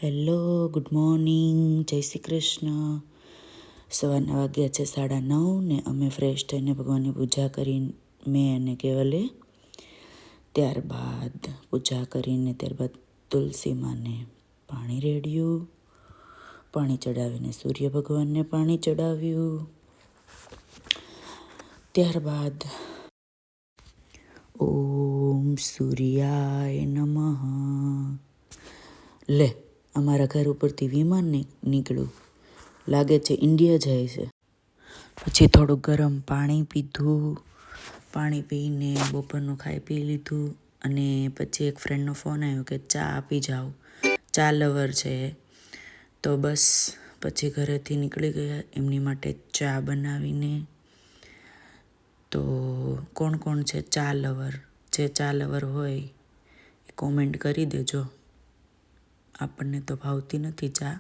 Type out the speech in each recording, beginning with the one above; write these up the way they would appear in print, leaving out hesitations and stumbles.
Hello, good morning, જય શ્રી કૃષ્ણ. સવારના વાગ્યા છે 9:30 ને અમે ફ્રેશ થઈને ભગવાનની પૂજા કરી મેં અને કેવલે. ત્યારબાદ પૂજા કરીને તુલસી માને પાણી રેડ્યું. પાણી ચડાવીને સૂર્ય ભગવાનને પાણી ચડાવ્યું. ત્યારબાદ ઓમ સૂર્યાય નમઃ. લે, અમારા ઘર ઉપરથી વિમાન નીકળ્યું. લાગે છે ઇન્ડિયા જાય છે. પછી થોડું ગરમ પાણી પીધું. પાણી પીને બપોરનું ખાઈ પી લીધું. અને પછી એક ફ્રેન્ડનો ફોન આવ્યો કે ચા આપી જાઓ, ચા લવર છે. તો બસ પછી ઘરેથી નીકળી ગયા એમની માટે ચા બનાવીને. તો કોણ કોણ છે ચા લવર? જે ચા લવર હોય એ કોમેન્ટ કરી દેજો. આપણને તો ભાવતી નથી ચા,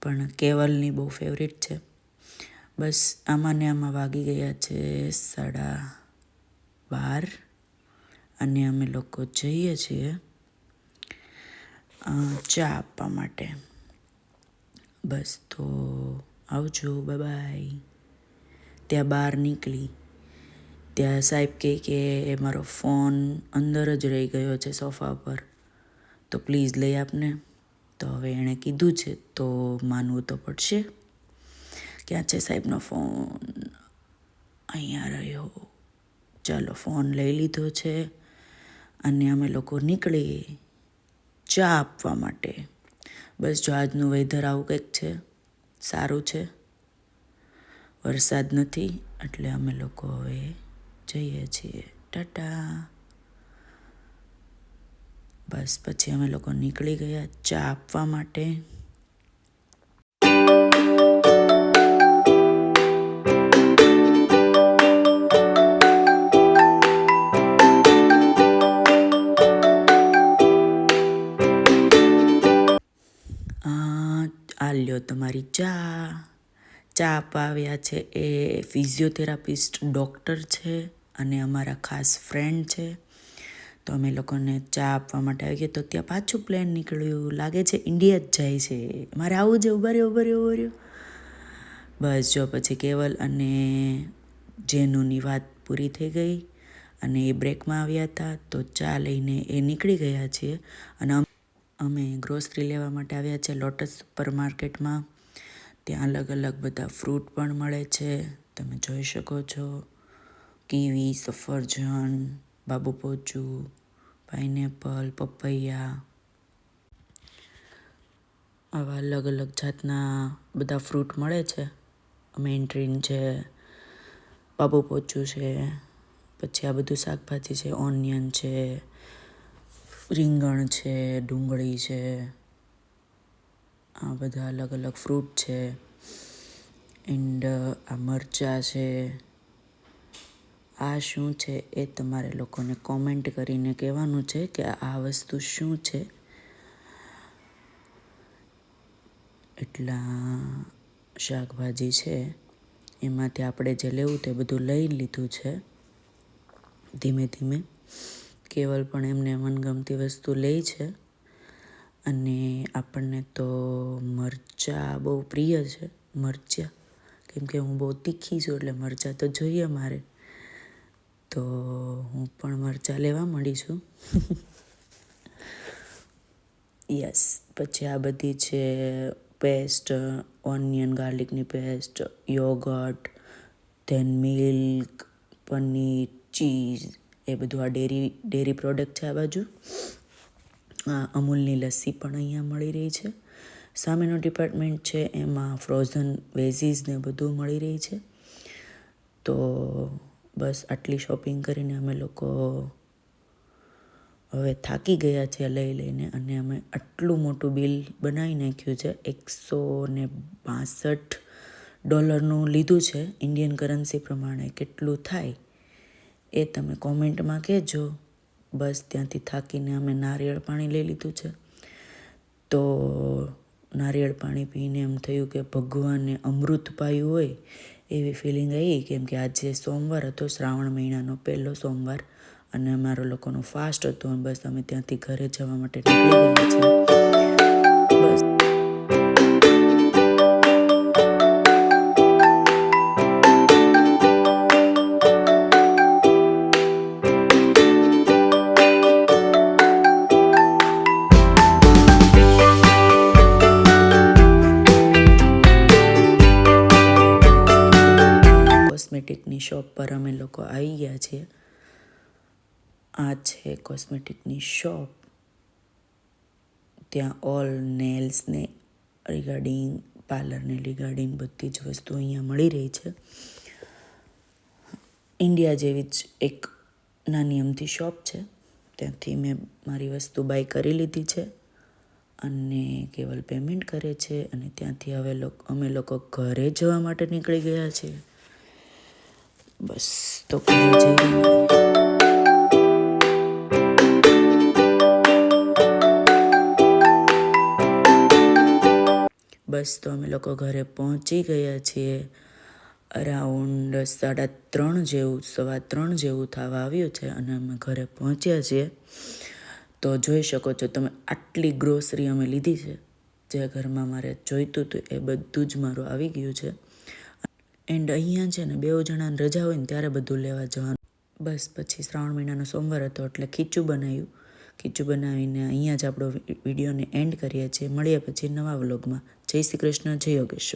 પણ કેવલની બહુ ફેવરેટ છે. બસ આમાં ને આમાં વાગી ગયા છે 12:30 અને અમે લોકો જઈએ છીએ ચા આપવા માટે. બસ તો આવજો, બાય. ત્યાં બહાર નીકળી ત્યાં સાહેબ કહે કે મારો ફોન અંદર જ રહી ગયો છે સોફા પર, તો પ્લીઝ લઈ આપને. તો હવે એણે કીધું છે તો માનવું તો પડશે. ક્યાં છે સાહેબનો ફોન? અહીંયા રહ્યો. ચાલો, ફોન લઈ લીધો છે અને અમે લોકો નીકળીએ ચા આપવા માટે. બસ જો આજનું વેધર આવું કંઈક છે, સારું છે, વરસાદ નથી, એટલે અમે લોકો હવે જઈએ છીએ. ટાટા. બસ પછી અમે લોકો નીકળી ગયા ચા આપવા માટે. આ લ્યો તમારી ચા. ચા આપવા આવ્યા છે એ ફિઝિયોથેરાપિસ્ટ ડૉક્ટર છે અને અમારા ખાસ ફ્રેન્ડ છે. તો અમે લોકોને ચા આપવા માટે આવી ગયા. તો ત્યાં પાછું પ્લેન નીકળ્યું. લાગે છે ઇન્ડિયા જ જાય છે. મારે આવું છે. ઉભા રહ્યો. બસ જો પછી કેવલ અને જેનુની વાત પૂરી થઈ ગઈ અને એ બ્રેકમાં આવ્યા હતા. તો ચા લઈને એ નીકળી ગયા છીએ અને અમે ગ્રોસરી લેવા માટે આવ્યા છે લોટસ સુપર માર્કેટમાં. ત્યાં અલગ અલગ બધા ફ્રૂટ પણ મળે છે, તમે જોઈ શકો છો. કીવી, સફરજન, બાબુ પોચું, પાઇનેપલ, પપૈયા, આવા અલગ અલગ જાતના બધા ફ્રૂટ મળે છે. મેન્ડ્રીન છે, બાબુ પોચું છે, પછી આ બધું શાકભાજી છે, ઓનિયન છે, રીંગણ છે, ડુંગળી છે, આ બધા અલગ અલગ ફ્રૂટ છે. એન્ડ આ મરચાં છે. આ શું છે એ તમારે લોકોને કોમેન્ટ કરીને કહેવાનું છે કે આ વસ્તુ શું છે. એટલા શાકભાજી છે, એમાંથી આપણે જે લેવું તે બધું લઈ લીધું છે ધીમે ધીમે. કેવલ પણ એમને મનગમતી વસ્તુ લે છે. અને આપણને તો મરચાં બહુ પ્રિય છે. મરચાં, કેમ કે હું બહુ તીખી છું એટલે મરચાં તો જોઈએ મારે. તો હું પણ મરચાં લેવા માંડી છું. યસ. પછી આ બધી છે પેસ્ટ, ઓનિયન ગાર્લિકની paste, yogurt, then milk, paneer, cheese, એ બધું આ ડેરી પ્રોડક્ટ છે આ બાજુ. અમૂલની લસ્સી પણ અહીંયા મળી રહી છે. સામેનો ડિપાર્ટમેન્ટ છે એમાં ફ્રોઝન વેજીસ ને બધું મળી રહી છે. તો બસ આટલી શોપિંગ કરીને અમે લોકો હવે થાકી ગયા છે લઈ લઈને. અને અમે આટલું મોટું બિલ બનાવી નાખ્યું છે. $162 લીધું છે. ઇન્ડિયન કરન્સી પ્રમાણે કેટલું થાય એ તમે કોમેન્ટમાં કહેજો. બસ ત્યાંથી થાકીને અમે નારિયેળ પાણી લઈ લીધું છે. તો નારિયેળ પાણી પીને એમ થયું કે ભગવાને અમૃત પાયું હોય એવી ફિલિંગ આવી. કેમ કે આજે સોમવાર હતો, શ્રાવણ મહિનાનો પહેલો સોમવાર, અને અમારો લોકોનો ફાસ્ટ હતો. બસ અમે ત્યાંથી ઘરે જવા માટે નીકળી ગયા છીએ. શોપ પર અમે લોકો આવી ગયા છીએ. આ છે કોસ્મેટિકની શોપ. ત્યાં ઓલ નેલ્સને રિગાર્ડિંગ પાર્લરને રિગાર્ડિંગ બધી જ વસ્તુ અહીંયા મળી રહી છે. ઇન્ડિયા જેવી જ એક નાની અમથી શોપ છે. ત્યાંથી મેં મારી વસ્તુ બાય કરી લીધી છે અને કેવલ પેમેન્ટ કરે છે અને ત્યાંથી હવે અમે લોકો ઘરે જવા માટે નીકળી ગયા છીએ. બસ તો ઘરે જઈએ. બસ તો અમે લોકો ઘરે પહોંચી ગયા છીએ. અરાઉન્ડ 3:30 જેવું 3:15 જેવું થવા આવ્યું છે અને અમે ઘરે પહોંચ્યા છીએ. તો જોઈ શકો છો તમે આટલી ગ્રોસરી અમે લીધી છે. જે ઘરમાં મારે જોઈતું હતું એ બધું જ મારું આવી ગયું છે. એન્ડ અહીંયા છે ને 2 જણાને રજા હોય ને ત્યારે બધું લેવા જવાનું. બસ પછી શ્રાવણ મહિનાનો સોમવાર હતો એટલે ખીચું બનાવ્યું. ખીચું બનાવીને અહીંયા જ આપણો વિડીયોને એન્ડ કરીએ છીએ. મળીએ પછી નવા વ્લોગમાં. જય શ્રી કૃષ્ણ, જય યોગેશ્વર.